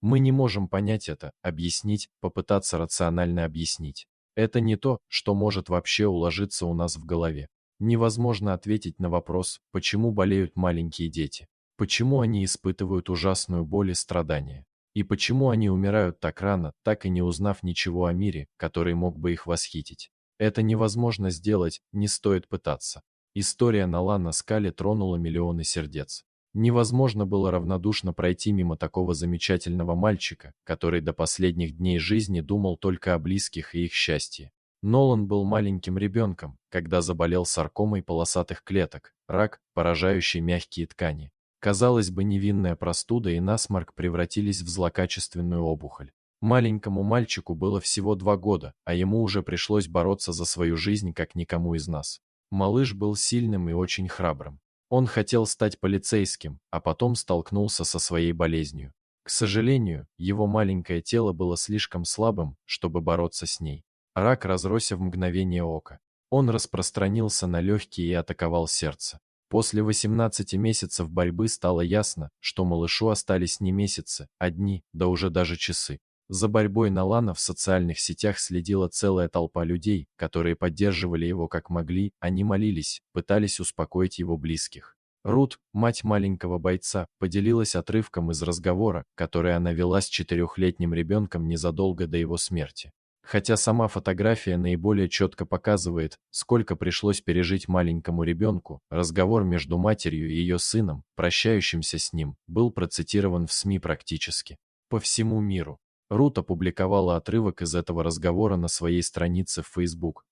Мы не можем понять это, объяснить, попытаться рационально объяснить. Это не то, что может вообще уложиться у нас в голове. Невозможно ответить на вопрос, почему болеют маленькие дети, почему они испытывают ужасную боль и страдания, и почему они умирают так рано, так и не узнав ничего о мире, который мог бы их восхитить. Это невозможно сделать, не стоит пытаться. История Налана Скали тронула миллионы сердец. Невозможно было равнодушно пройти мимо такого замечательного мальчика, который до последних дней жизни думал только о близких и их счастье. Нолан был маленьким ребенком, когда заболел саркомой полосатых клеток, рак, поражающий мягкие ткани. Казалось бы, невинная простуда и насморк превратились в злокачественную опухоль. Маленькому мальчику было всего 2 года, а ему уже пришлось бороться за свою жизнь, как никому из нас. Малыш был сильным и очень храбрым. Он хотел стать полицейским, а потом столкнулся со своей болезнью. К сожалению, его маленькое тело было слишком слабым, чтобы бороться с ней. Рак разросся в мгновение ока. Он распространился на легкие и атаковал сердце. После 18 месяцев борьбы стало ясно, что малышу остались не месяцы, а дни, да уже даже часы. За борьбой Налана в социальных сетях следила целая толпа людей, которые поддерживали его как могли, они молились, пытались успокоить его близких. Рут, мать маленького бойца, поделилась отрывком из разговора, который она вела с 4-летним ребенком незадолго до его смерти. Хотя сама фотография наиболее четко показывает, сколько пришлось пережить маленькому ребенку, разговор между матерью и ее сыном, прощающимся с ним, был процитирован в СМИ практически по всему миру. Рут опубликовала отрывок из этого разговора на своей странице в Facebook.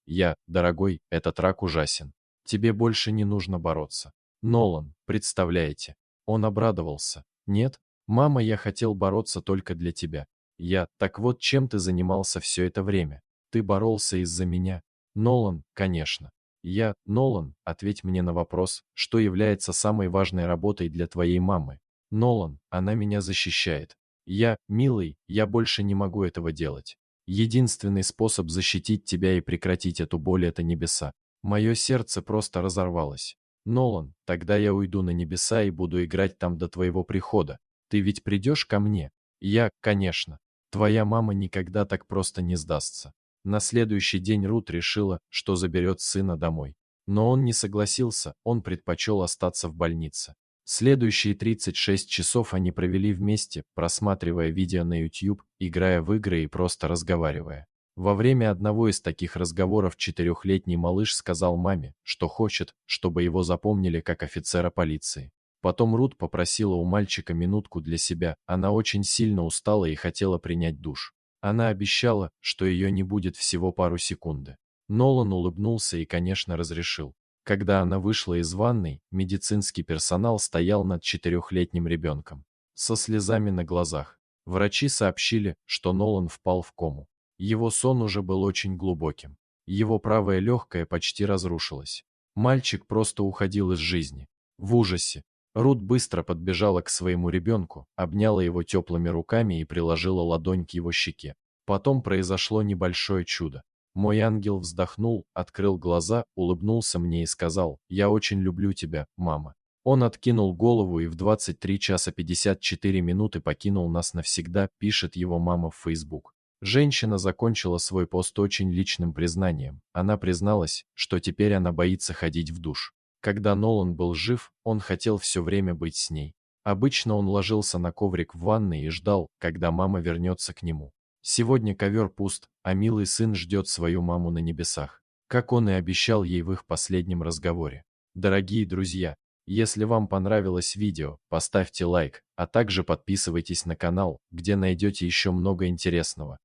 Дорогой, этот рак ужасен. Тебе больше не нужно бороться. Нолан, представляете? Он обрадовался. Нет? Мама, я хотел бороться только для тебя. Так вот чем ты занимался все это время? Ты боролся из-за меня? Нолан, конечно. Нолан, ответь мне на вопрос, что является самой важной работой для твоей мамы? Нолан, она меня защищает. Милый, я больше не могу этого делать. Единственный способ защитить тебя и прекратить эту боль — это небеса. Мое сердце просто разорвалось. Нолан, тогда я уйду на небеса и буду играть там до твоего прихода. Ты ведь придешь ко мне? Конечно. Твоя мама никогда так просто не сдастся. На следующий день Рут решила, что заберет сына домой. Но он не согласился, он предпочел остаться в больнице. Следующие 36 часов они провели вместе, просматривая видео на YouTube, играя в игры и просто разговаривая. Во время одного из таких разговоров 4-летний малыш сказал маме, что хочет, чтобы его запомнили как офицера полиции. Потом Рут попросила у мальчика минутку для себя, она очень сильно устала и хотела принять душ. Она обещала, что ее не будет всего пару секунд. Нолан улыбнулся и, конечно, разрешил. Когда она вышла из ванной, медицинский персонал стоял над 4-летним ребенком. Со слезами на глазах. Врачи сообщили, что Нолан впал в кому. Его сон уже был очень глубоким. Его правое легкое почти разрушилось. Мальчик просто уходил из жизни. В ужасе. Рут быстро подбежала к своему ребенку, обняла его теплыми руками и приложила ладонь к его щеке. Потом произошло небольшое чудо. Мой ангел вздохнул, открыл глаза, улыбнулся мне и сказал: «Я очень люблю тебя, мама». Он откинул голову и в 23 часа 54 минуты покинул нас навсегда, пишет его мама в Facebook. Женщина закончила свой пост очень личным признанием. Она призналась, что теперь она боится ходить в душ. Когда Нолан был жив, он хотел все время быть с ней. Обычно он ложился на коврик в ванной и ждал, когда мама вернется к нему. Сегодня ковер пуст, а милый сын ждет свою маму на небесах, как он и обещал ей в их последнем разговоре. Дорогие друзья, если вам понравилось видео, поставьте лайк, а также подписывайтесь на канал, где найдете еще много интересного.